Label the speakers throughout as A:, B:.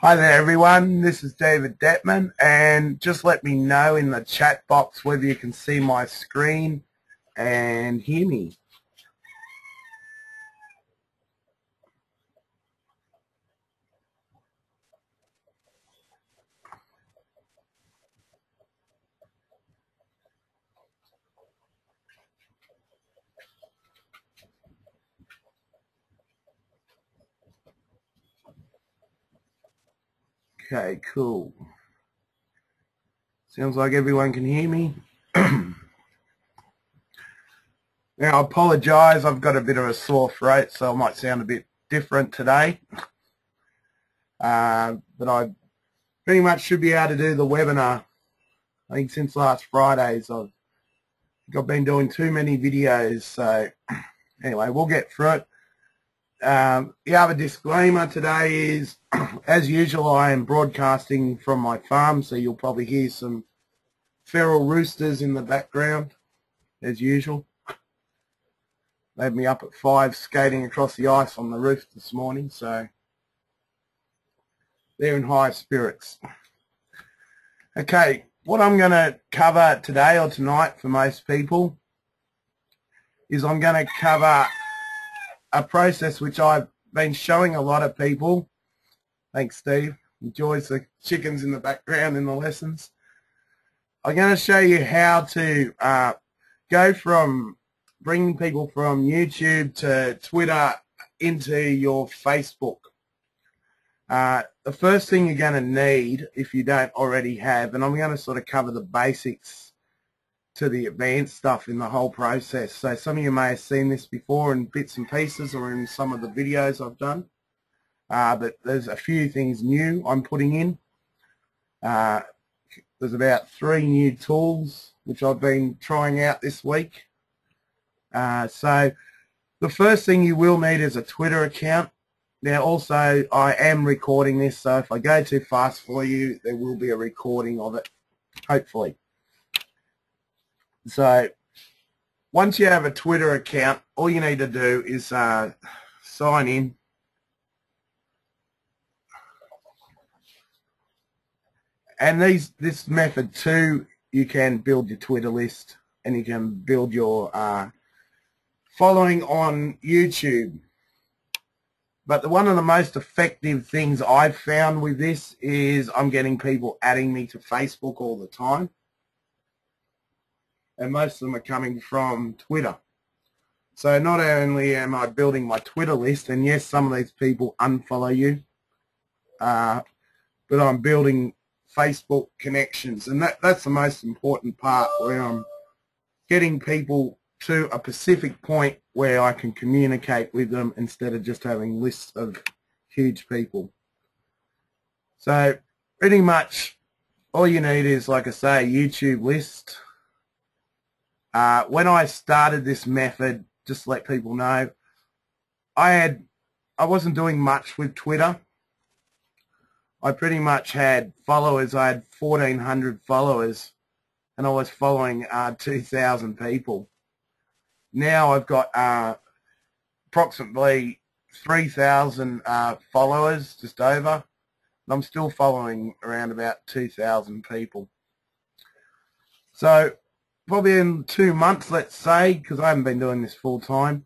A: Hi there everyone, this is Dettmann, and just let me know in the chat box whether you can see my screen and hear me. Okay, cool. Sounds like everyone can hear me. Now I apologise, I've got a bit of a sore throat, so I might sound a bit different today. But I pretty much should be able to do the webinar. I think since last Fridays I've been doing too many videos, so anyway, we'll get through it. The other disclaimer today is, as usual, I am broadcasting from my farm, so you'll probably hear some feral roosters in the background, as usual. They had me up at 5 skating across the ice on the roof this morning, so they're in high spirits. Okay, what I'm going to cover today or tonight for most people is I'm going to cover a process which I've been showing a lot of people. Thanks, Steve. Enjoys the chickens in the background in the lessons. I'm going to show you how to go from bringing people from YouTube to Twitter into your Facebook. The first thing you're going to need, if you don't already have, and I'm going to sort of cover the basics to the advanced stuff in the whole process. So some of you may have seen this before in bits and pieces or in some of the videos I've done. But there's a few things new I'm putting in. There's about 3 new tools which I've been trying out this week. So the first thing you will need is a Twitter account. Now also I am recording this, so if I go too fast for you, there will be a recording of it, hopefully. So once you have a Twitter account, all you need to do is sign in. And this method too, you can build your Twitter list and you can build your following on YouTube. But one of the most effective things I've found with this is I'm getting people adding me to Facebook all the time. And most of them are coming from Twitter. So not only am I building my Twitter list, and yes, some of these people unfollow you, but I'm building Facebook connections, and that's the most important part, where I'm getting people to a specific point where I can communicate with them instead of just having lists of huge people. So pretty much all you need is, like I say, a YouTube list. When I started this method, just to let people know, I wasn't doing much with Twitter. I pretty much had followers. I had 1,400 followers, and I was following 2,000 people. Now I've got approximately 3,000 followers, just over, and I'm still following around about 2,000 people. So probably in 2 months, let's say, because I haven't been doing this full time,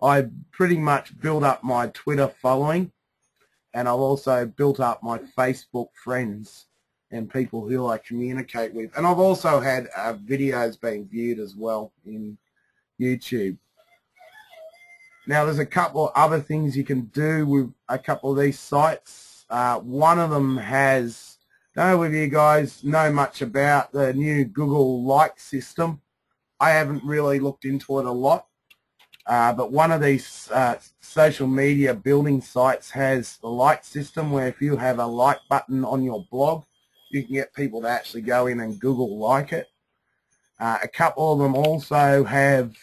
A: I pretty much built up my Twitter following, and I've also built up my Facebook friends and people who I communicate with. And I've also had videos being viewed as well in YouTube. Now there's a couple of other things you can do with a couple of these sites. One of them has, I don't know if you guys know much about the new Google like system. I haven't really looked into it a lot. But one of these social media building sites has the like system, where if you have a like button on your blog, you can get people to actually go in and Google like it. A couple of them also have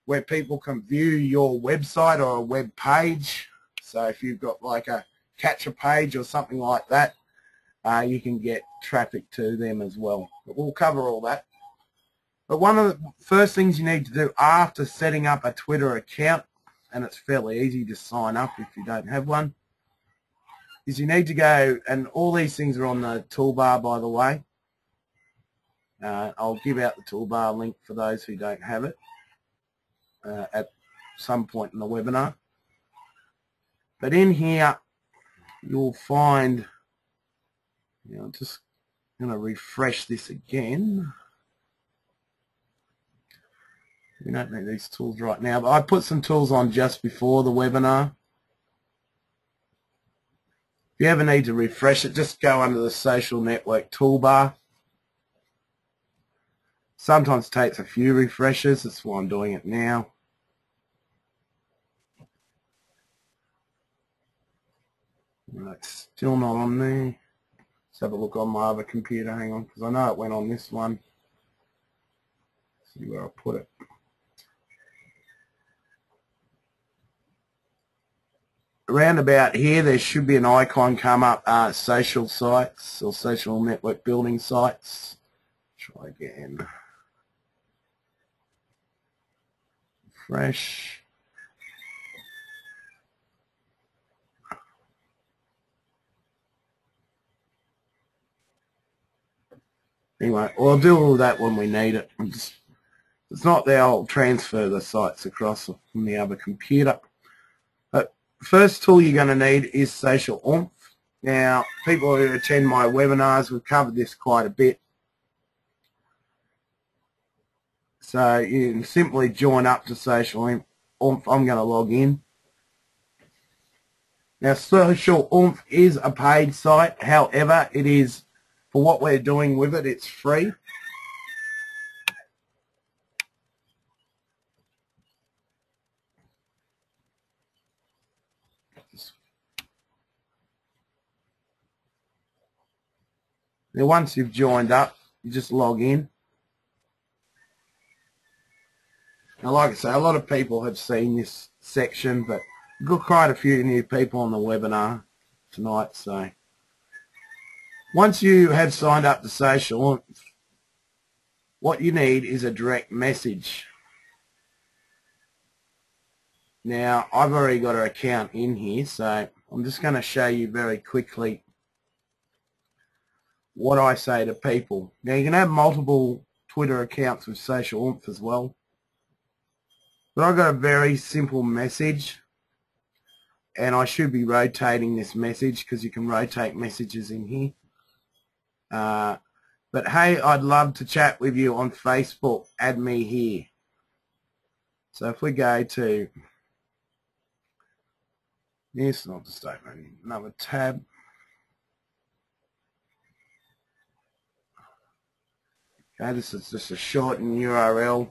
A: where people can view your website or a web page. So if you've got like a catch a page or something like that, you can get traffic to them as well. But we'll cover all that. But one of the first things you need to do after setting up a Twitter account, and it's fairly easy to sign up if you don't have one, is you need to go, and all these things are on the toolbar, by the way. I'll give out the toolbar link for those who don't have it at some point in the webinar. But in here, you'll find, I'm just going to refresh this again. We don't need these tools right now, but I put some tools on just before the webinar. If you ever need to refresh it, just go under the social network toolbar. Sometimes it takes a few refreshes, that's why I'm doing it now. It's still not on there. Let's have a look on my other computer, hang on, because I know it went on this one. See where I put it. Around about here, there should be an icon come up, social sites or social network building sites. Try again. Refresh. Anyway, well, I'll do all that when we need it. It's not there, I'll transfer the sites across from the other computer. First tool you're going to need is Social Oomph. Now, people who attend my webinars, we've covered this quite a bit. So you can simply join up to Social Oomph. I'm going to log in. Now, Social Oomph is a paid site. However, it is, for what we're doing with it, it's free. Now, once you've joined up, you just log in. Now, like I say, a lot of people have seen this section, but we've got quite a few new people on the webinar tonight. So, once you have signed up to Social, what you need is a direct message. Now, I've already got an account in here, so I'm just going to show you very quickly what I say to people. Now, you can have multiple Twitter accounts with Social Oomph as well. But I've got a very simple message, and I should be rotating this message because you can rotate messages in here. But hey, I'd love to chat with you on Facebook. Add me here. So if we go to this, I'll just open another tab. Okay, this is just a shortened URL.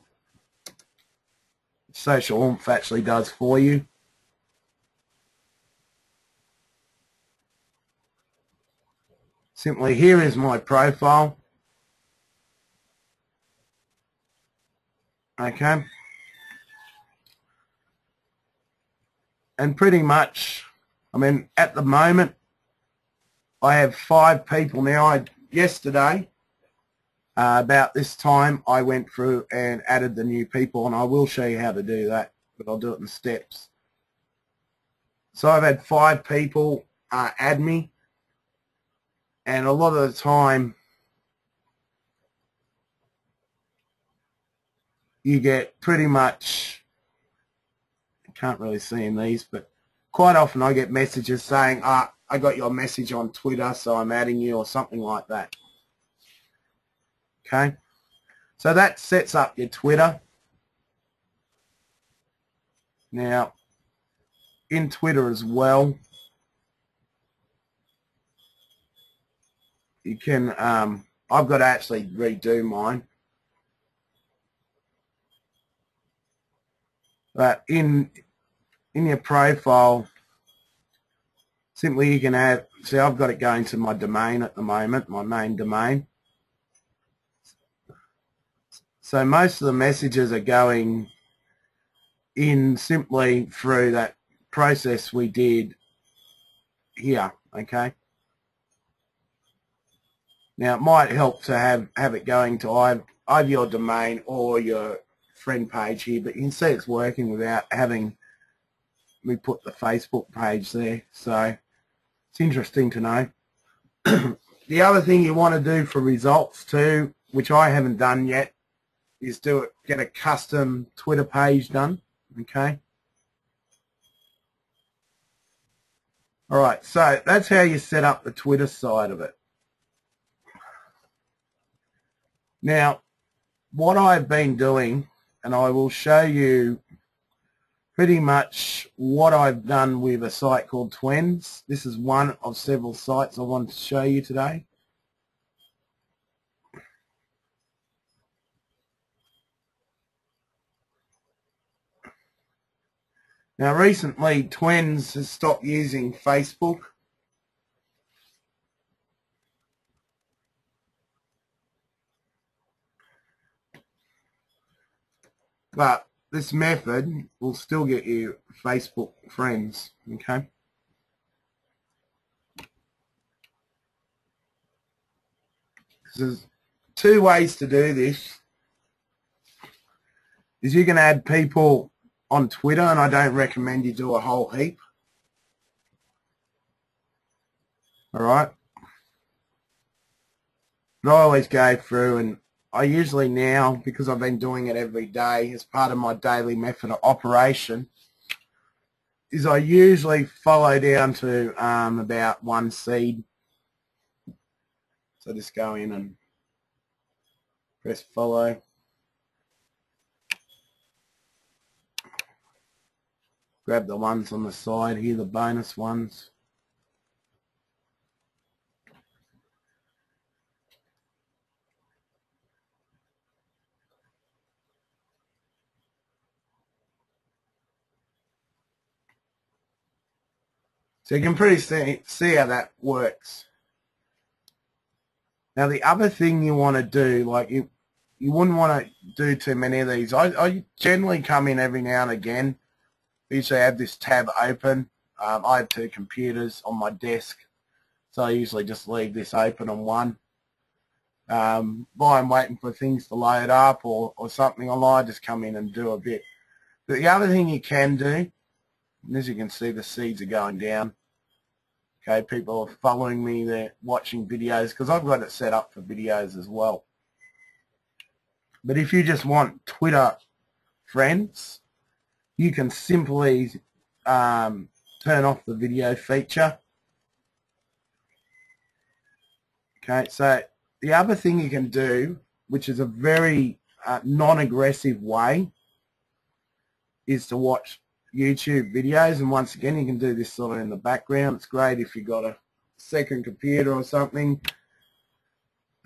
A: Social Oomph actually does for you. Simply, here is my profile. Okay. And pretty much, I mean, at the moment, I have 5 people now. Yesterday, about this time, I went through and added the new people, and I will show you how to do that, but I'll do it in steps. So I've had 5 people add me, and a lot of the time you get pretty much, I can't really see in these, but quite often I get messages saying, I got your message on Twitter, so I'm adding you, or something like that. Okay, so that sets up your Twitter. Now, in Twitter as well, you can, I've got to actually redo mine. But in your profile, simply you can add, see, I've got it going to my domain at the moment, my main domain. So most of the messages are going in simply through that process we did here, okay? Now, it might help to have it going to either your domain or your friend page here, but you can see it's working without having me put the Facebook page there. So It's interesting to know. The other thing you want to do for results too, which I haven't done yet, is get a custom Twitter page done. Okay. All right. So that's how you set up the Twitter side of it. Now, what I've been doing, and I will show you pretty much what I've done with a site called Twins. This is one of several sites I wanted to show you today. Now recently Twins has stopped using Facebook. But this method will still get you Facebook friends, okay? There's two ways to do this. Is you can add people on Twitter, and I don't recommend you do a whole heap. All right? But I always go through, and I usually now, because I've been doing it every day as part of my daily method of operation, is I usually follow down to about one seed. So just go in and press follow. Grab the ones on the side here, the bonus ones. So you can pretty see how that works. Now the other thing you want to do, like you wouldn't want to do too many of these. I generally come in every now and again. Usually I have this tab open. I have two computers on my desk, so I usually just leave this open on one. While I'm waiting for things to load up or something online, I just come in and do a bit. But the other thing you can do, and as you can see, the seeds are going down. Okay, people are following me, they're watching videos, because I've got it set up for videos as well. But if you just want Twitter friends, you can simply turn off the video feature. Okay, so the other thing you can do, which is a very non-aggressive way, is to watch YouTube videos, and once again you can do this sort of in the background. It's great if you've got a second computer or something,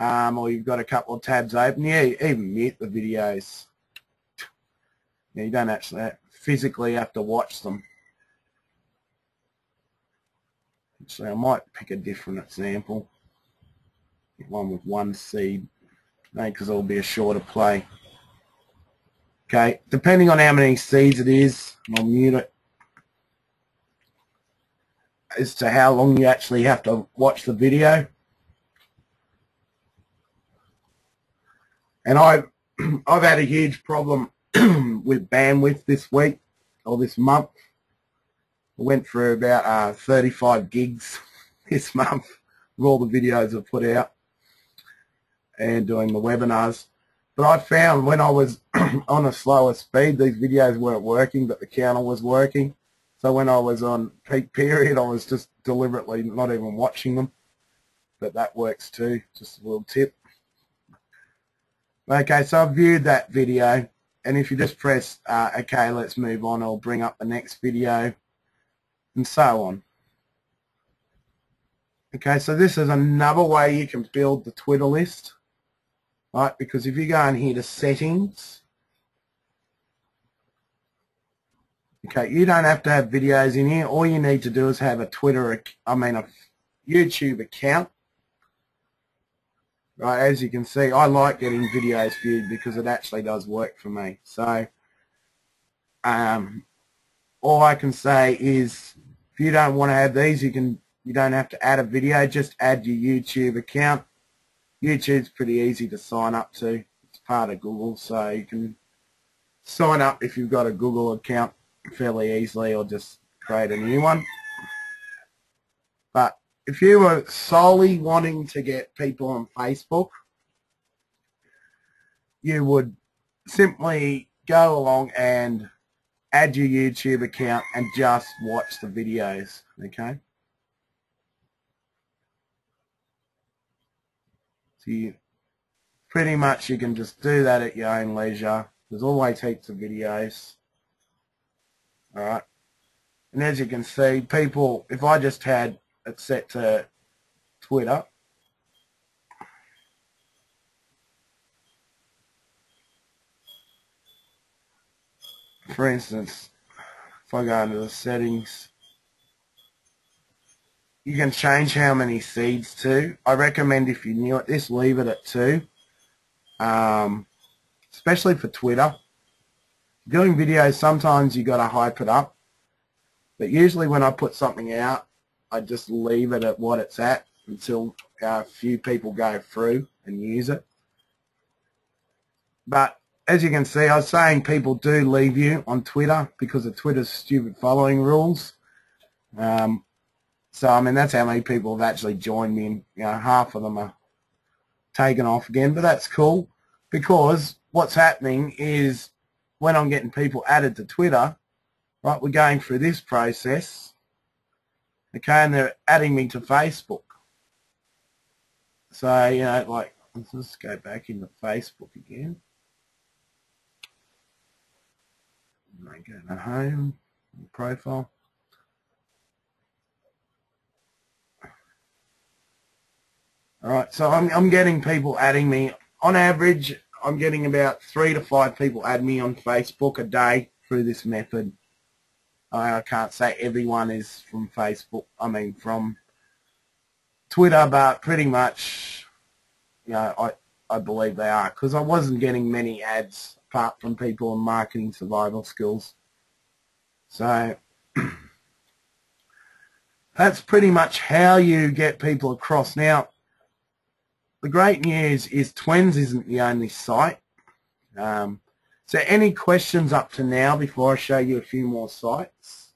A: or you've got a couple of tabs open. Yeah, you even mute the videos. Yeah, you don't actually physically have to watch them. So I might pick a different example, one with one seed, because it'll be a shorter play. Okay, depending on how many seeds it is, I'll mute it, as to how long you actually have to watch the video. And I've had a huge problem with bandwidth this week or this month. I went through about 35 gigs this month with all the videos I've put out and doing the webinars. But I found when I was on a slower speed, these videos weren't working, but the counter was working. So when I was on peak period, I was just deliberately not even watching them. But that works too, just a little tip. Okay, so I've viewed that video, and if you just press, okay, let's move on, it'll bring up the next video, and so on. Okay, so this is another way you can build the Twitter list, right? Because if you go in here to settings, okay, you don't have to have videos in here. All you need to do is have a a YouTube account. Right, as you can see, I like getting videos viewed because it actually does work for me. So, all I can say is, if you don't want to have these, you don't have to add a video. Just add your YouTube account. YouTube's pretty easy to sign up to. It's part of Google, so you can sign up if you've got a Google account fairly easily, or just create a new one. But if you were solely wanting to get people on Facebook, you would simply go along and add your YouTube account and just watch the videos, okay? So pretty much you can just do that at your own leisure. There's always heaps of videos, all right? And as you can see, people, if I just had it set to Twitter, for instance, if I go into the settings, you can change how many seeds to. I recommend, if you're new at this, leave it at 2, especially for Twitter. Doing videos, sometimes you got to hype it up, but usually when I put something out, I just leave it at what it's at until a few people go through and use it. But as you can see, I was saying people do leave you on Twitter because of Twitter's stupid following rules. So, I mean, that's how many people have actually joined me, and, half of them are taken off again. But that's cool, because what's happening is when I'm getting people added to Twitter, right, we're going through this process, okay, and they're adding me to Facebook. So, like, let's just go back into Facebook again. I go to home, profile. All right, so I'm getting people adding me. On average, I'm getting about 3 to 5 people add me on Facebook a day through this method. I can't say everyone is from Facebook, from Twitter, but pretty much, I believe they are, because I wasn't getting many ads apart from people on marketing survival skills. So that's pretty much how you get people across. Now, the great news is Twens isn't the only site. So any questions up to now before I show you a few more sites?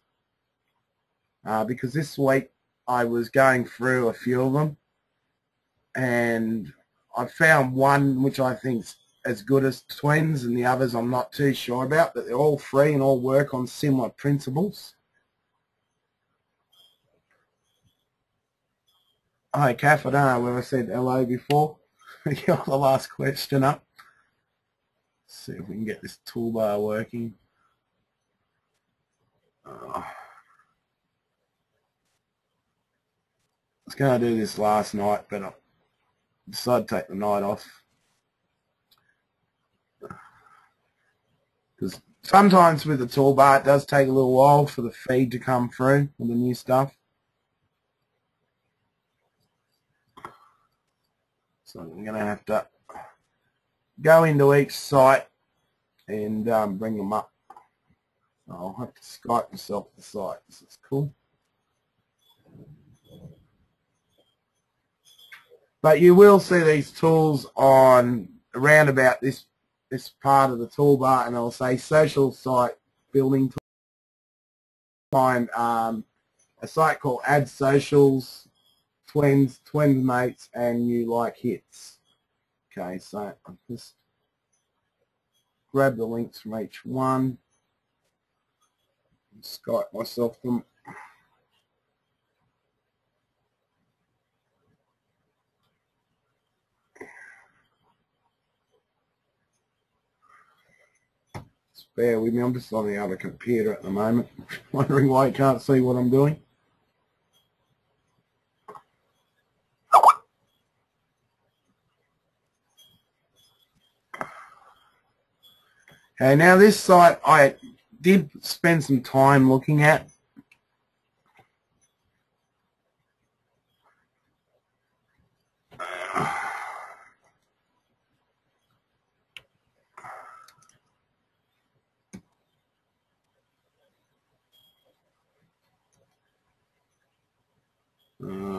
A: Because this week I was going through a few of them, and I found one which I think's as good as Twens, and the others I'm not too sure about, but they're all free and all work on similar principles. Hi, Kath, I don't know whether I said hello before. Got the last question up. Let's see if we can get this toolbar working. I was going to do this last night, but I decided to take the night off. Because sometimes with the toolbar, it does take a little while for the feed to come through with the new stuff. So I'm going to have to go into each site and bring them up. I'll have to Skype myself the site. This is cool. But you will see these tools on around about this part of the toolbar, and I'll say social site building. Find a site called Add Socials, Twens Mates, and You Like Hits. Okay, so I'll just grab the links from each one, and Skype myself them. Just bear with me, I'm just on the other computer at the moment, wondering why you can't see what I'm doing. Okay, now this site I did spend some time looking at.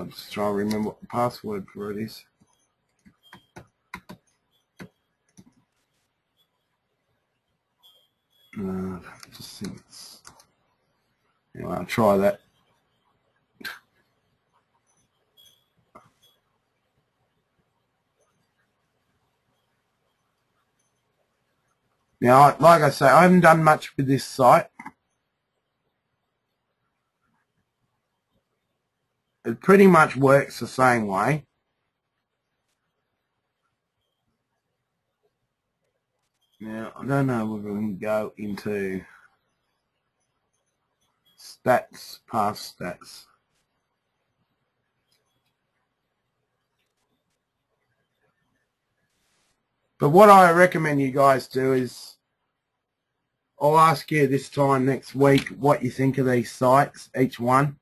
A: Just trying to remember what the password for it is. Just think it's, anyway, I'll try that. Now, like I say, I haven't done much with this site. It pretty much works the same way. Now, I don't know whether we can go into stats, past stats. But what I recommend you guys do is, I'll ask you this time next week what you think of these sites, each one,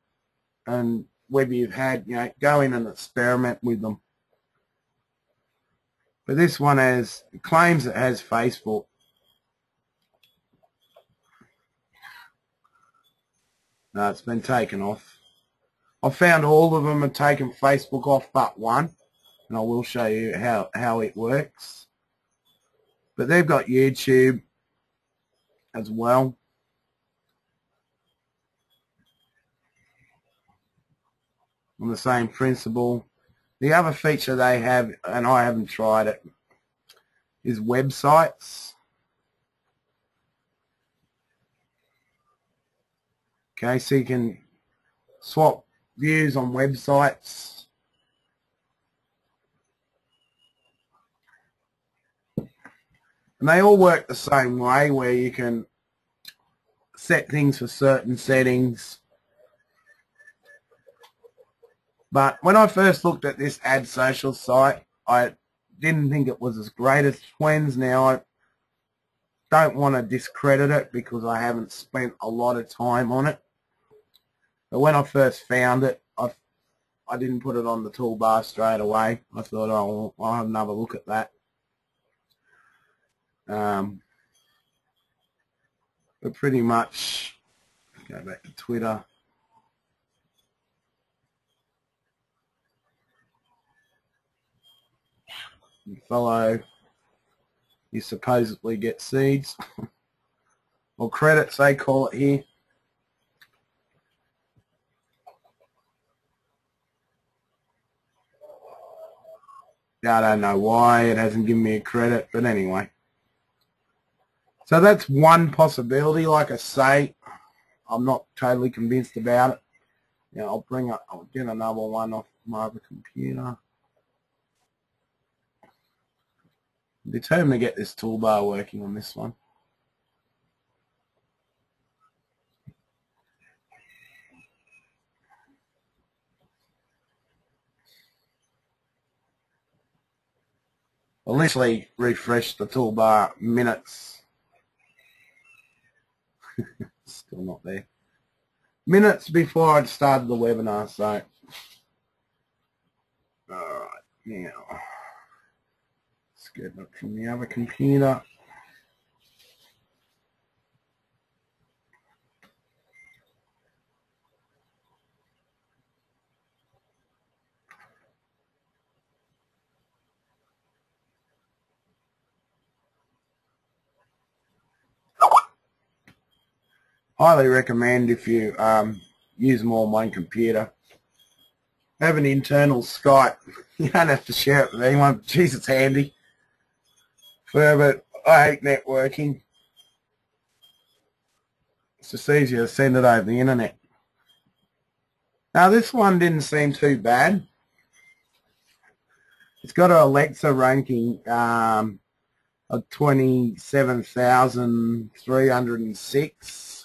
A: and whether you've had, go in and experiment with them. But this one claims it has Facebook. No, it's been taken off. I found all of them have taken Facebook off but one, and I will show you how it works. But they've got YouTube as well. On the same principle. The other feature they have, and I haven't tried it, is websites. Okay, so you can swap views on websites. And they all work the same way, where you can set things for certain settings. But when I first looked at this Ad Social site, I didn't think it was as great as Twins. Now, I don't want to discredit it because I haven't spent a lot of time on it. But when I first found it, I didn't put it on the toolbar straight away. I thought, oh, I'll have another look at that. But pretty much, go back to Twitter. You follow, you supposedly get seeds. Or credits, they call it here. I don't know why it hasn't given me a credit, but anyway. So that's one possibility. Like I say, I'm not totally convinced about it. I'll get another one off my other computer. I'm determined to get this toolbar working on this one. I'll literally refresh the toolbar minutes. Still not there. Minutes before I'd started the webinar, so. Alright, now. Let's get it from the other computer. Highly recommend if you use more than one computer. Have an internal Skype. You don't have to share it with anyone. Geez, it's handy. But I hate networking. It's just easier to send it over the internet. Now this one didn't seem too bad. It's got an Alexa ranking of 27,306.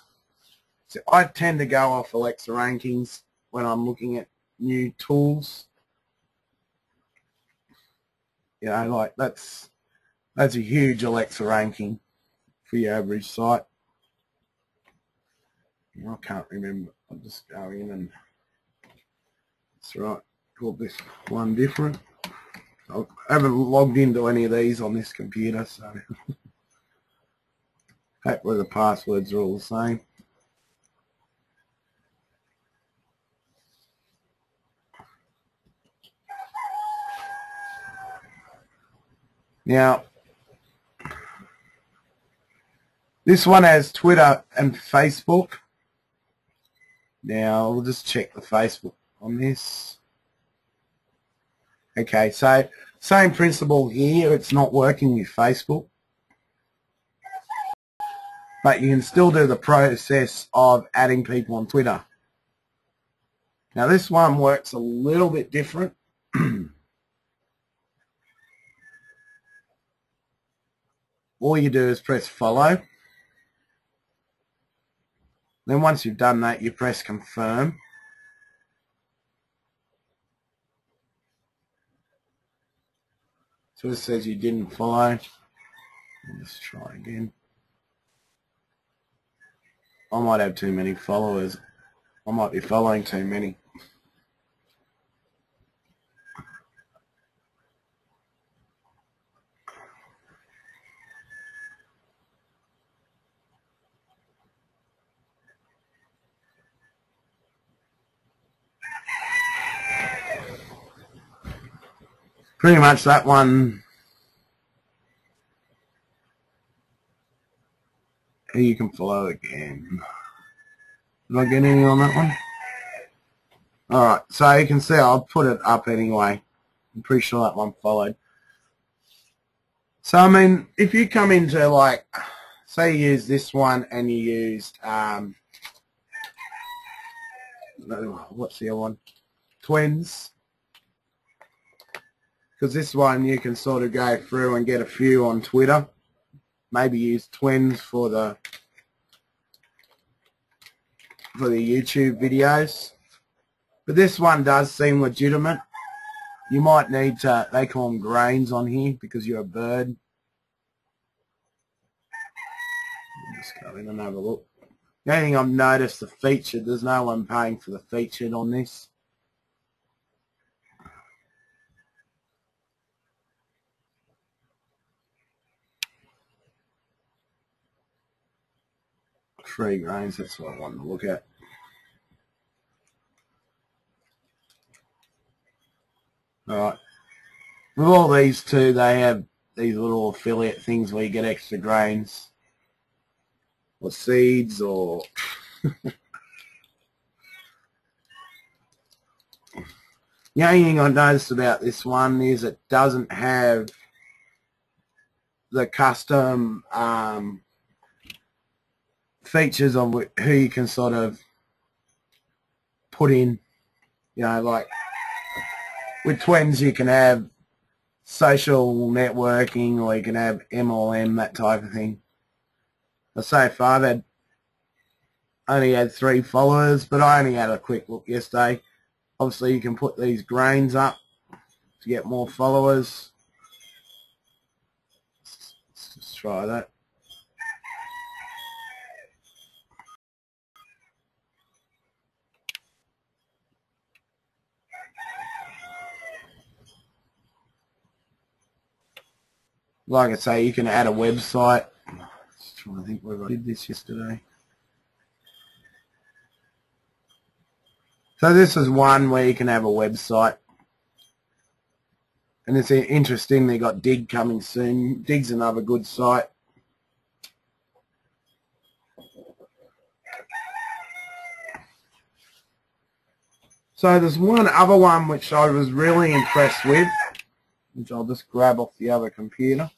A: So I tend to go off Alexa rankings when I'm looking at new tools. Like that's a huge Alexa ranking for your average site. I can't remember. I'll just go in and that's right. Call this one different. I haven't logged into any of these on this computer, so hopefully the passwords are all the same. Now, this one has Twitter and Facebook. Now, we'll just check the Facebook on this. Okay, so same principle here. It's not working with Facebook. but you can still do the process of adding people on Twitter. Now this one works a little bit different. All you do is press follow. Then once you've done that, you press confirm. So it says you didn't follow. Let's try again. I might have too many followers. I might be following too many. Pretty much that one. You can follow again. Did I get any on that one? Alright, so you can see I'll put it up anyway. I'm pretty sure that one followed. So I mean, if you come into like, say you use this one and you used, what's the other one? Twins. Because this one you can sort of go through and get a few on Twitter. Maybe use Twins for the YouTube videos. But this one does seem legitimate. You might need to, they call them grains on here because you're a bird. Just go in and have a look. The only thing I've noticed, the featured, there's no one paying for the featured on this. Free grains, that's what I wanted to look at. Alright. With all these two, they have these little affiliate things where you get extra grains. Or seeds, or... The only thing I noticed about this one is it doesn't have the custom features of who you can sort of put in. You know, like with Twins you can have social networking, or you can have MLM, that type of thing. So far I've only had 3 followers, but I only had a quick look yesterday. Obviously you can put these grains up to get more followers. Let's just try that. Like I say, you can add a website. Just trying to think where I did this yesterday. So this is one where you can have a website. And it's interesting, they got Dig coming soon. Dig's another good site. So there's one other one which I was really impressed with, which I'll just grab off the other computer.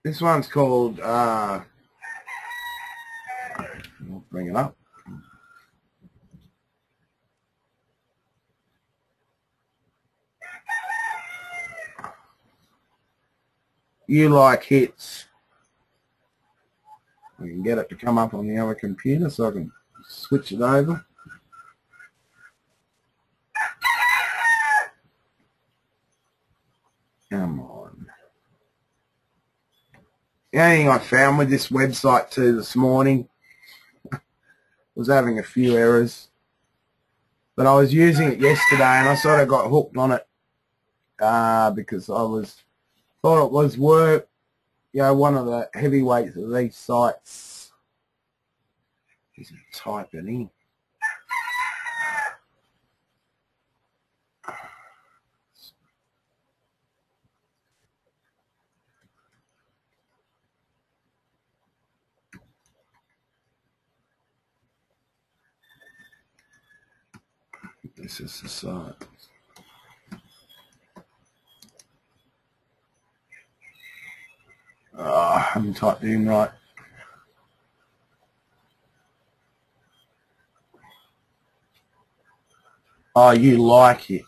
A: This one's called, I'll bring it up. You Like Hits. I can get it to come up on the other computer so I can switch it over. Come on. The only thing I found with this website too this morning was having a few errors. But I was using it yesterday and I sort of got hooked on it because I thought it was work. You know, one of the heavyweights of these sites is type it in. This is the site. I haven't typed it in right. Oh, you like it.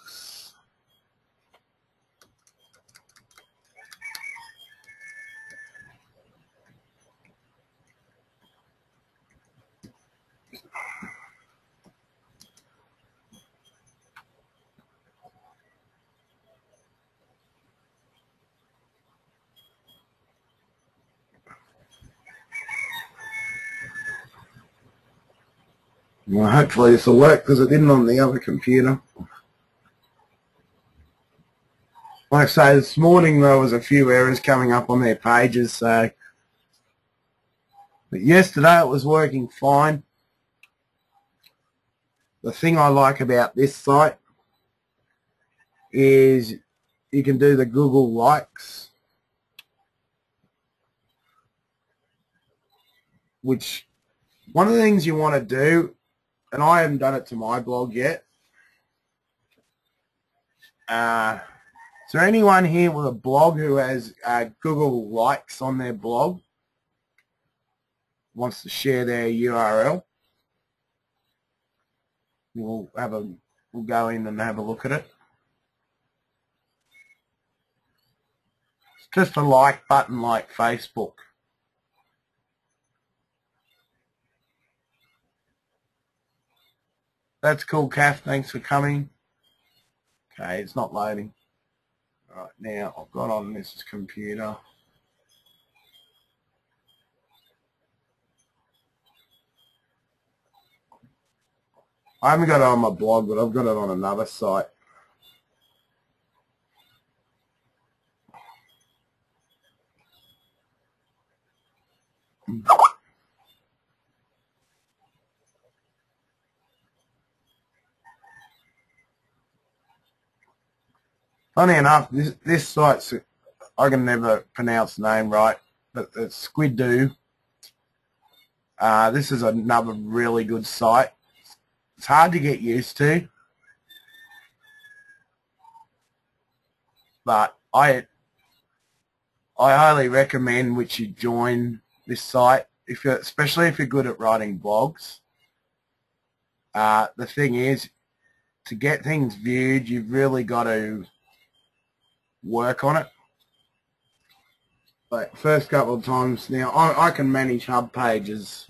A: Well, hopefully this will work because it didn't on the other computer. Like I say, this morning there was a few errors coming up on their pages, so but yesterday it was working fine. The thing I like about this site is you can do the Google likes, which one of the things you want to do, and I haven't done it to my blog yet. Is there anyone here with a blog who has Google likes on their blog? Wants to share their URL? We'll go in and have a look at it. It's just a like button like Facebook. That's cool, Kath. Thanks for coming. Okay, it's not loading. All right, now I've got on this computer. I haven't got it on my blog, but I've got it on another site. Funny enough, this site's, I can never pronounce the name right, but it's Squidoo. This is another really good site. It's hard to get used to, but I highly recommend which you join this site, especially if you're good at writing blogs. The thing is, to get things viewed, you've really got to work on it. Like first couple of times, now I can manage hub pages.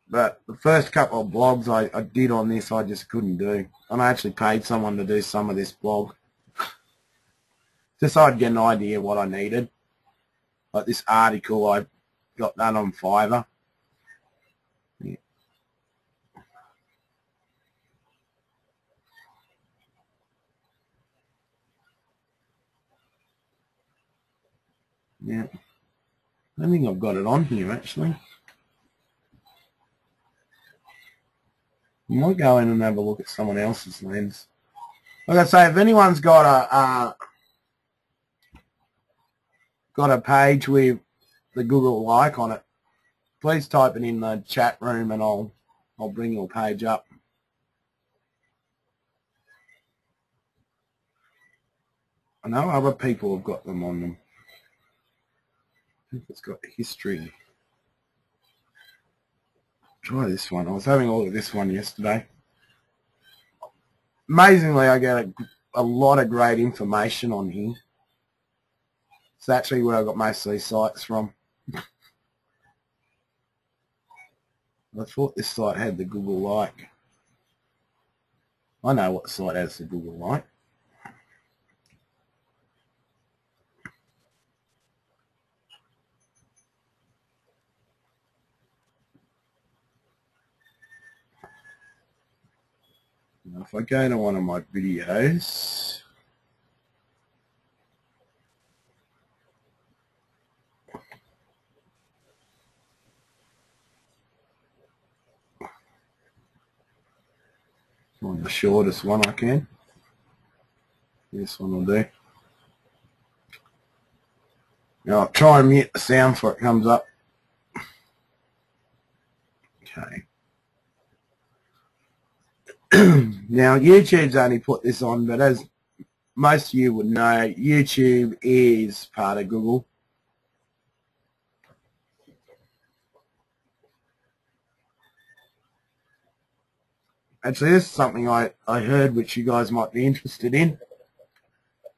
A: But the first couple of blogs I did on this, I just couldn't do. And I actually paid someone to do some of this blog. Just so I'd get an idea what I needed. Like this article I got done on Fiverr. Yeah. Yeah. I think I've got it on here actually. I might go in and have a look at someone else's lens. Like I say, if anyone's got a page with the Google like on it, please type it in the chat room and I'll bring your page up. I know other people have got them on them. I think it's got history. Try this one. I was having a look at this one yesterday. Amazingly, I get a lot of great information on here. It's actually where I got most of these sites from. I thought this site had the Google like. I know what site has the Google like. Now if I go to one of my videos, on the shortest one I can. This one will do. Now I'll try and mute the sound before it comes up. Okay. Now, YouTube's only put this on, but as most of you would know, YouTube is part of Google. Actually, this is something I heard which you guys might be interested in.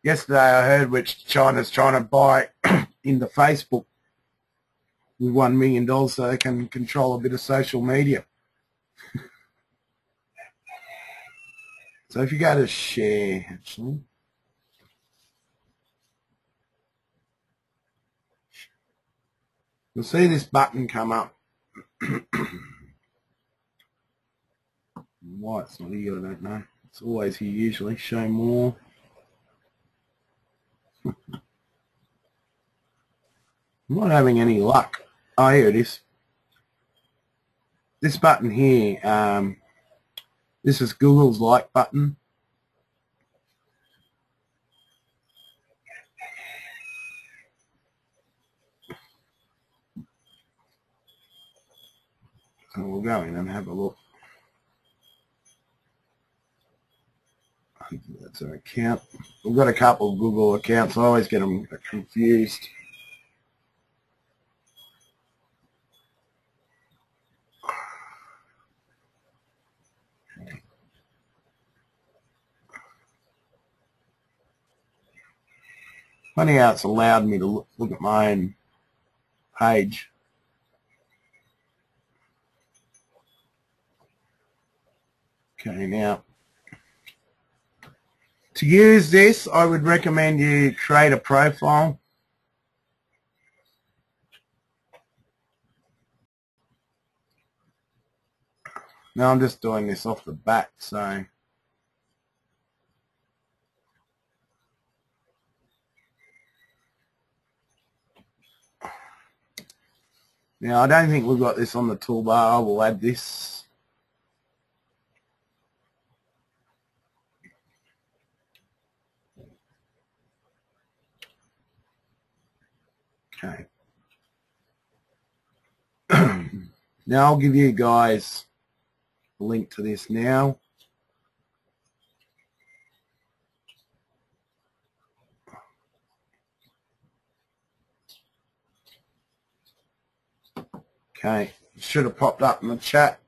A: Yesterday I heard which China's trying to buy into Facebook with $1 million so they can control a bit of social media. So if you go to share, actually, you'll see this button come up. Why it's not here, I don't know. It's always here usually. Show more. I'm not having any luck. Oh, here it is. This button here, this is Google's like button. So we'll go in and have a look. That's an account. We've got a couple of Google accounts. I always get them confused. Funny how it's allowed me to look at my own page. Okay, now, to use this, I would recommend you create a profile. Now I'm just doing this off the bat, so now I don't think we've got this on the toolbar. I will add this. Okay. Now I'll give you guys a link to this now. Okay, it should have popped up in the chat.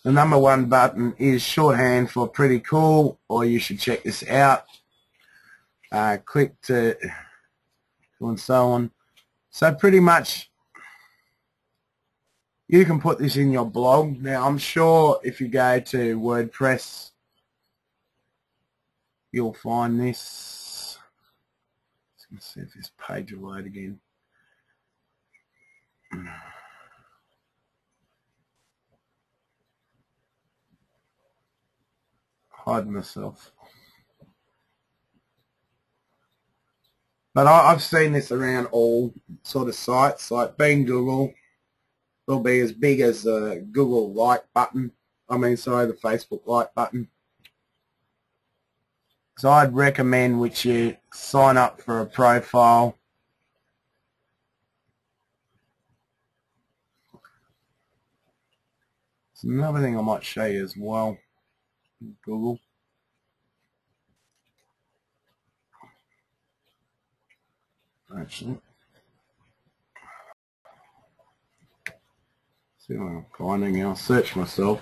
A: The #1 button is shorthand for pretty cool, or you should check this out. Click to and so on. So pretty much you can put this in your blog. Now I'm sure if you go to WordPress you'll find this. Let's see if this page will load again. Hide myself. But I've seen this around all sort of sites, like being Google, will be as big as the Google like button. I mean, sorry, the Facebook like button. So I'd recommend which you sign up for a profile. It's another thing I might show you as well. Google. Actually. See what I'm finding. I'll search myself.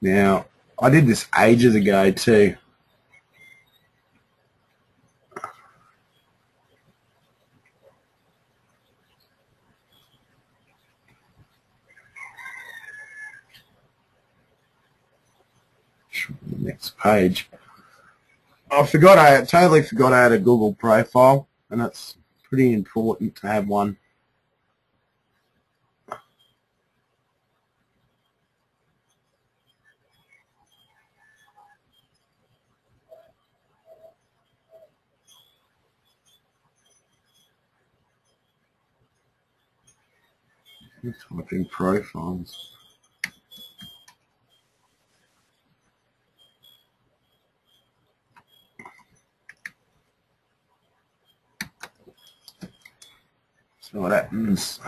A: Now, I did this ages ago too. Next page. I totally forgot I had a Google profile, and it's pretty important to have one. Type in profiles. See what happens.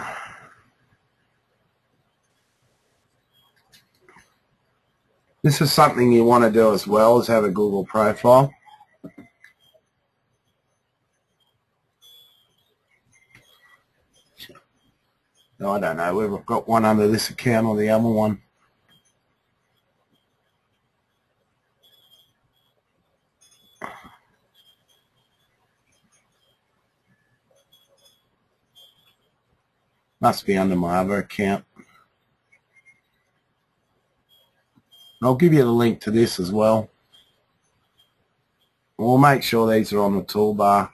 A: This is something you want to do as well, is have a Google profile. I don't know whether I've got one under this account or the other one. Must be under my other account. I'll give you the link to this as well. We'll make sure these are on the toolbar.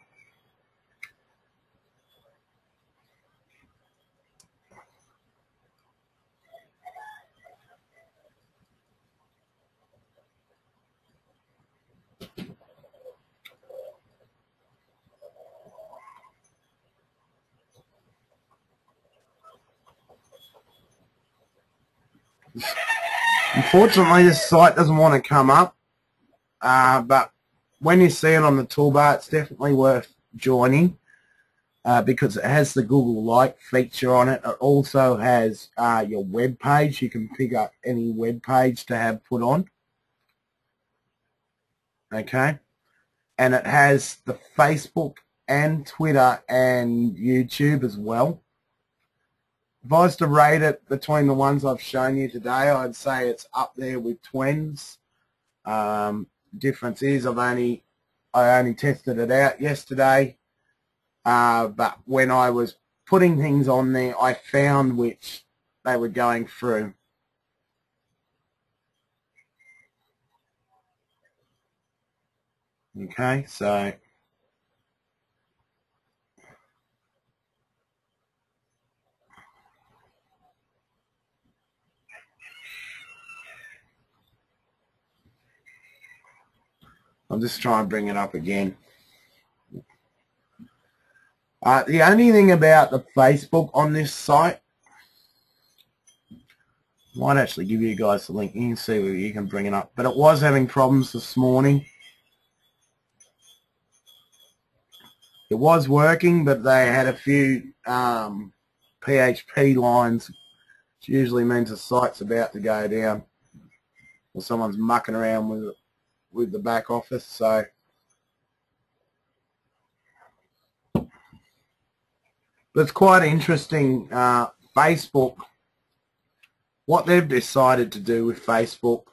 A: Unfortunately, this site doesn't want to come up, but when you see it on the toolbar, it's definitely worth joining because it has the Google Like feature on it. It also has your web page. You can pick up any web page to have put on. Okay, and it has the Facebook and Twitter and YouTube as well. If I was to rate it between the ones I've shown you today, I'd say it's up there with Twins. Difference is I only tested it out yesterday, but when I was putting things on there, I found which they were going through. Okay, so I'll just try and bring it up again. The only thing about the Facebook on this site, I might actually give you guys the link. You can see where you can bring it up. But it was having problems this morning. It was working, but they had a few PHP lines, which usually means the site's about to go down, or someone's mucking around with the back office. So, but it's quite interesting. Facebook, what they've decided to do with Facebook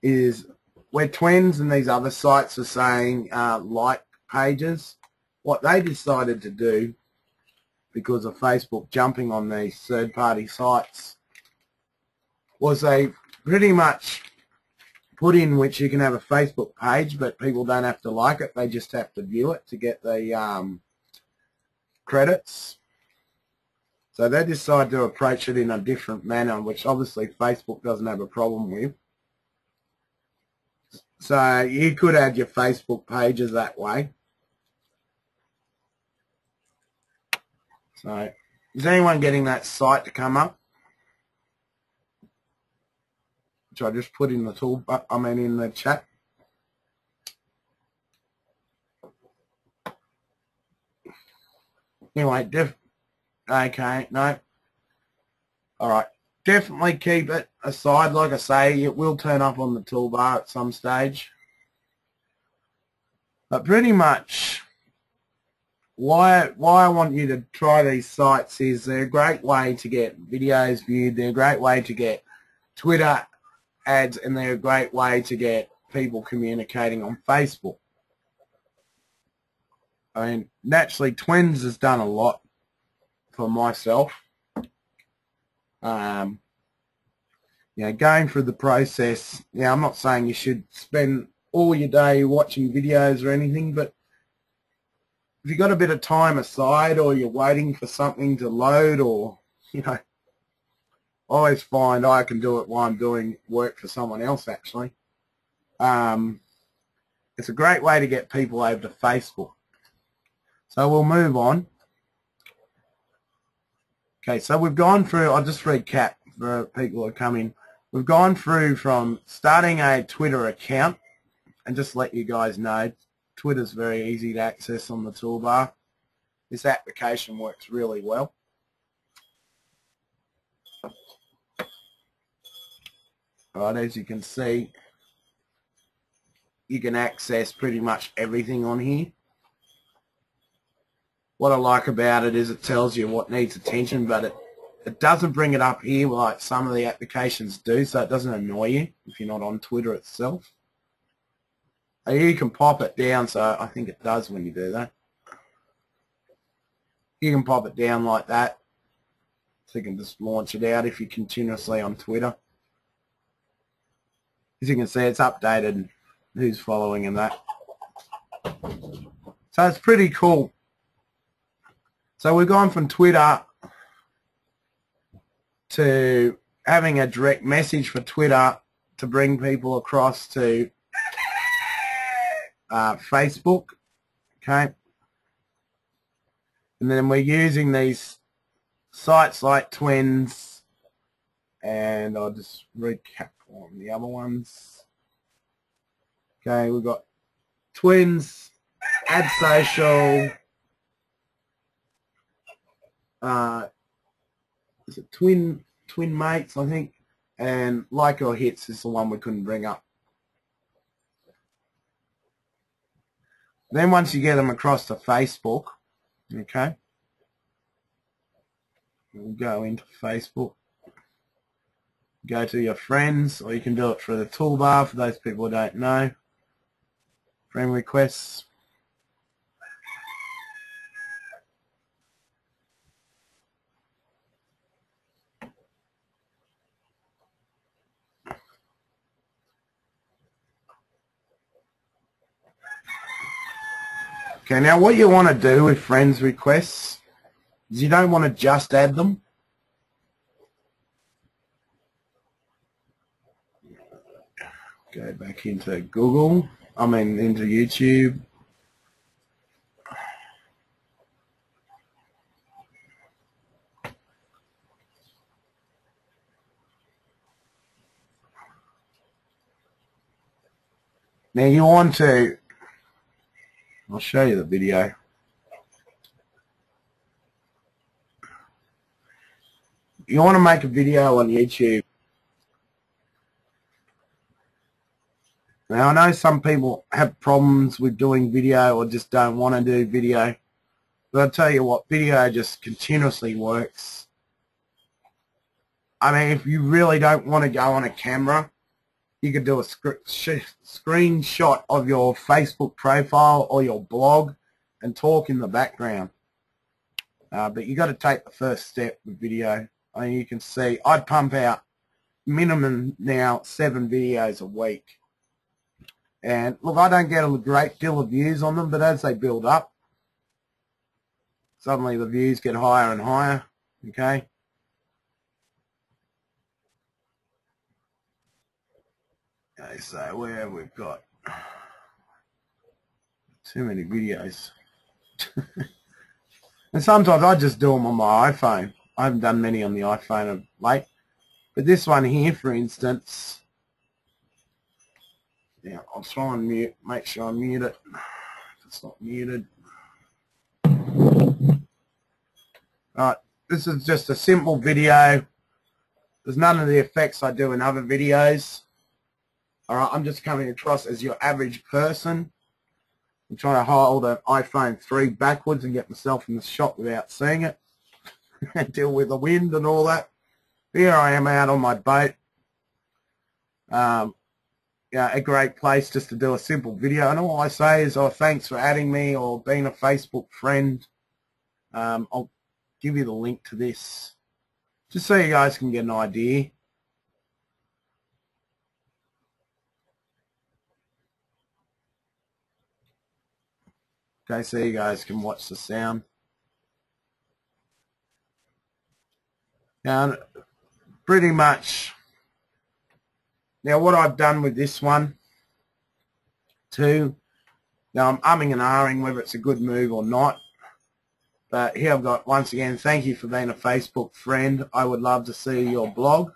A: is, where Twins and these other sites are saying like pages, what they decided to do, because of Facebook jumping on these third-party sites, was they pretty much put in which you can have a Facebook page, but people don't have to like it. They just have to view it to get the credits. So they decided to approach it in a different manner, which obviously Facebook doesn't have a problem with. So you could add your Facebook pages that way. So is anyone getting that site to come up? Which I just put in the in the chat. Anyway, okay, no. Alright, definitely keep it aside. Like I say, it will turn up on the toolbar at some stage. But pretty much, why I want you to try these sites is they're a great way to get videos viewed, they're a great way to get Twitter ads, and they're a great way to get people communicating on Facebook. I mean, naturally, Twins has done a lot for myself. You know, going through the process, I'm not saying you should spend all your day watching videos or anything, but if you've got a bit of time aside, or you're waiting for something to load, or, I always find I can do it while I'm doing work for someone else, actually. It's a great way to get people over to Facebook. So we'll move on. Okay, so we've gone through, I'll just recap for people who are coming. We've gone through from starting a Twitter account, and just let you guys know, Twitter's very easy to access on the toolbar. This application works really well. Right, as you can see, you can access pretty much everything on here. What I like about it is it tells you what needs attention, but it doesn't bring it up here like some of the applications do, so it doesn't annoy you if you're not on Twitter itself. You can pop it down, so I think it does when you do that. You can pop it down like that, so you can just launch it out if you're continuously on Twitter. As you can see, it's updated who's following and that. So it's pretty cool. So we've gone from Twitter to having a direct message for Twitter to bring people across to Facebook, okay? And then we're using these sites like Twins, and I'll just recap on the other ones. Okay, we've got Twins, Add Social, is it Twin Mates, I think, and Like or Hits is the one we couldn't bring up. Then once you get them across to Facebook, okay, we'll go into Facebook, go to your friends, or you can do it through the toolbar for those people who don't know. Friend requests. Okay, now what you want to do with friends requests is you don't want to just add them. Go back into Google, into YouTube. Now you want to, I'll show you the video. You want to make a video on YouTube. Now I know some people have problems with doing video or just don't want to do video, but I'll tell you what, video just continuously works. I mean, if you really don't want to go on a camera, you could do a screenshot of your Facebook profile or your blog and talk in the background. But you got to take the first step with video. I mean, you can see I pump out minimum now 7 videos a week. And look, I don't get a great deal of views on them, but as they build up, suddenly the views get higher and higher, okay? Okay, so where we've got too many videos. And sometimes I just do them on my iPhone. I haven't done many on the iPhone of late. But this one here, for instance, yeah, I'll try and make sure I mute it. If it's not muted. Alright, this is just a simple video. There's none of the effects I do in other videos. Alright, I'm just coming across as your average person. I'm trying to hold an iPhone 3 backwards and get myself in the shot without seeing it. And deal with the wind and all that. Here I am out on my boat. Yeah, a great place just to do a simple video. And all I say is, oh, thanks for adding me or being a Facebook friend. I'll give you the link to this, just so you guys can get an idea. Okay, so you guys can watch the sound. Now, pretty much, now what I've done with this one, too, now I'm umming and ahhing whether it's a good move or not, But here I've got, once again, thank you for being a Facebook friend. I would love to see your blog.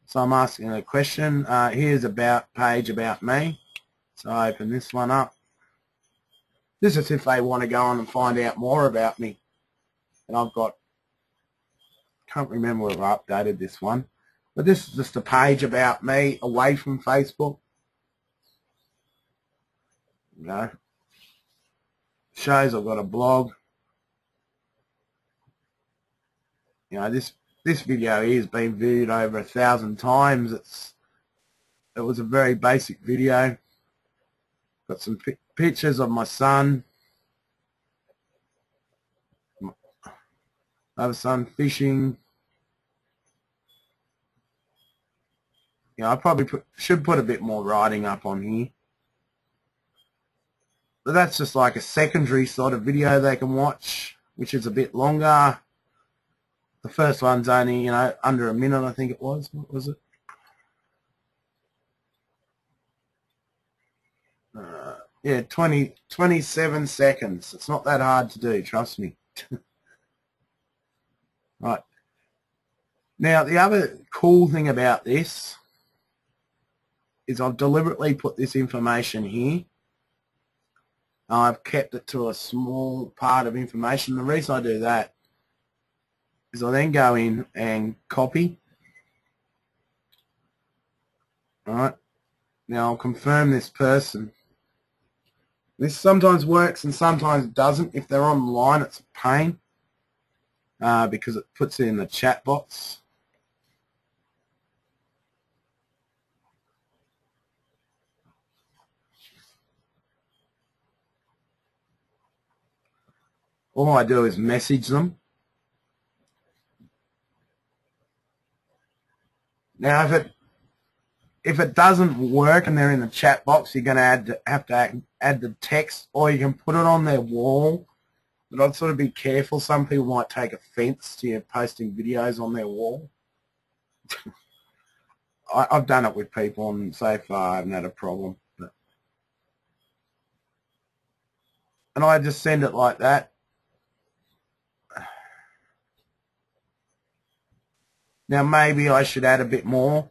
A: So I'm asking a question. Here's about page about me. So I open this one up. This is if they want to go on and find out more about me. And I've got, can't remember whether I updated this one, but this is just a page about me away from Facebook. You know, shows I've got a blog. You know, this video here has been viewed over 1,000 times. It was a very basic video. Got some pictures of my son. I have a son fishing. You know, I probably should put a bit more writing up on here. But that's just like a secondary sort of video they can watch, which is a bit longer. The first one's only, you know, under a minute, I think it was. What was it? Yeah, 27 seconds. It's not that hard to do, trust me. Right. Now, the other cool thing about this is I've deliberately put this information here. I've kept it to a small part of information. The reason I do that is I then go in and copy. Alright. Now I'll confirm this person. This sometimes works and sometimes it doesn't. If they're online, it's a pain because it puts it in the chat box. All I do is message them. Now, if it doesn't work and they're in the chat box, you're going to have to add the text, or you can put it on their wall. But I'd sort of be careful. Some people might take offence to you posting videos on their wall. I've done it with people, and so far I haven't had a problem. And I just send it like that. Now maybe I should add a bit more.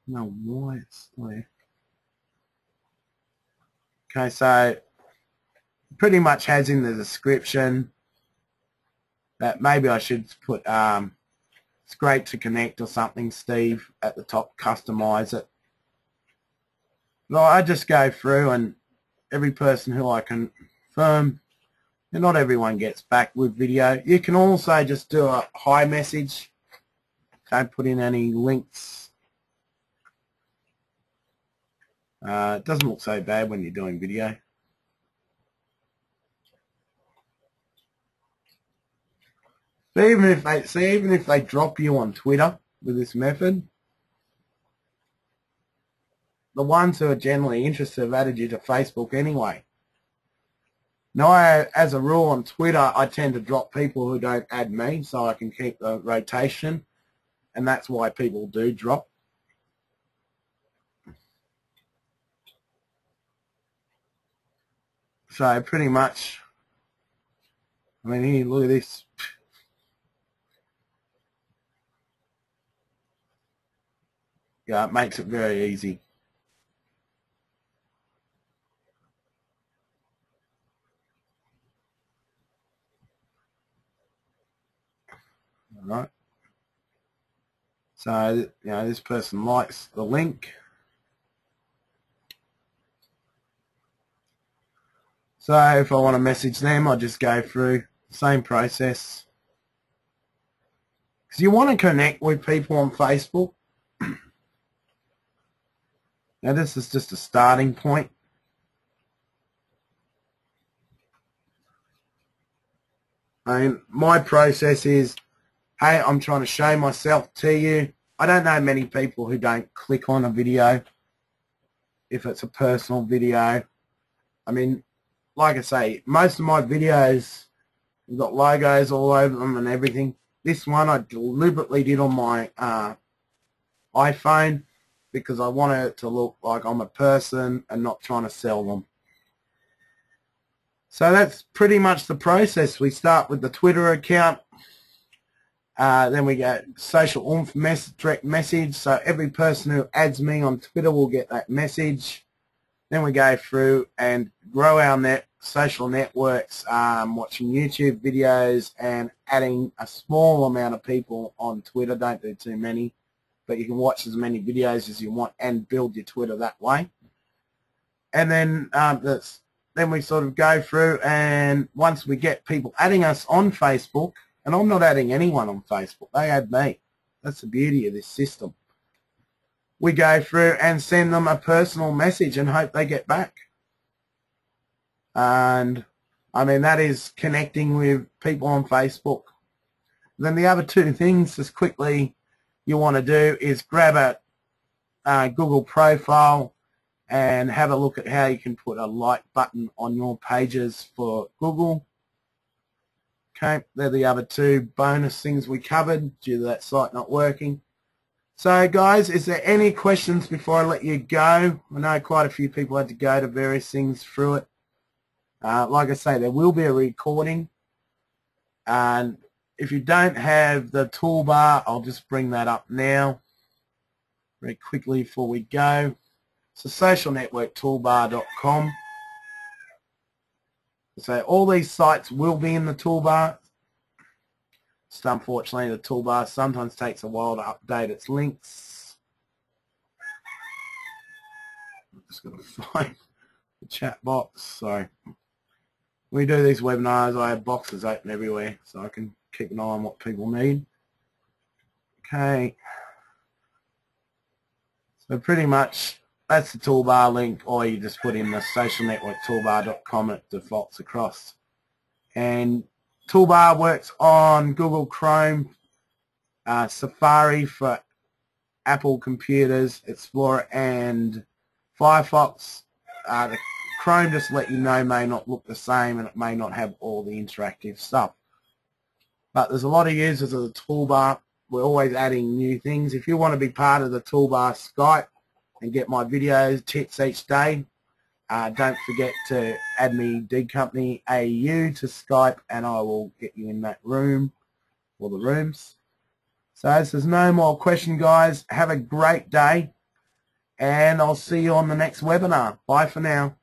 A: No, why it's there. Okay, so pretty much has in the description that maybe I should put it's great to connect or something, Steve, at the top, customize it. No, I just go through and every person who I confirm, and not everyone gets back with video. You can also just do a hi message. Don't put in any links. It doesn't look so bad when you're doing video. So even if they drop you on Twitter with this method, the ones who are generally interested have added you to Facebook anyway. Now, as a rule on Twitter, I tend to drop people who don't add me so I can keep the rotation, and that's why people do drop. So pretty much, I mean, here, look at this. Yeah, it makes it very easy. All right. So, you know, this person likes the link. So if I want to message them, I just go through the same process. Because you want to connect with people on Facebook. Now this is just a starting point. I mean, my process is, hey, I'm trying to show myself to you. I don't know many people who don't click on a video if it's a personal video. I mean, like I say, most of my videos have got logos all over them and everything. This one I deliberately did on my iPhone because I wanted it to look like I'm a person and not trying to sell them. So that's pretty much the process. We start with the Twitter account. Then we get social oomph direct message. So every person who adds me on Twitter will get that message. Then we go through and grow our social networks, watching YouTube videos and adding a small amount of people on Twitter. Don't do too many, but you can watch as many videos as you want and build your Twitter that way. And then then we sort of go through, and once we get people adding us on Facebook, and I'm not adding anyone on Facebook, they add me. That's the beauty of this system. We go through and send them a personal message and hope they get back. And I mean, that is connecting with people on Facebook. Then the other two things just quickly you want to do is grab a Google profile and have a look at how you can put a like button on your pages for Google. Okay, they're the other two bonus things we covered due to that site not working. So guys, is there any questions before I let you go? I know quite a few people had to go to various things through it. Like I say, there will be a recording. And if you don't have the toolbar, I'll just bring that up now very quickly before we go. So socialnetworktoolbar.com. So all these sites will be in the toolbar. Just unfortunately, the toolbar sometimes takes a while to update its links. I'm just going to find the chat box. So when we do these webinars, I have boxes open everywhere so I can keep an eye on what people need. Okay. So pretty much that's the toolbar link, or you just put in the socialnetworktoolbar.com and it defaults across. And toolbar works on Google Chrome, Safari for Apple computers, Explorer and Firefox. The Chrome, just to let you know, may not look the same and it may not have all the interactive stuff. But there's a lot of users of the toolbar. We're always adding new things. If you want to be part of the toolbar Skype and get my video tips each day, don't forget to add me Dettmann AU to Skype and I will get you in that room or the rooms. So if there's no more question, guys, have a great day and I'll see you on the next webinar. Bye for now.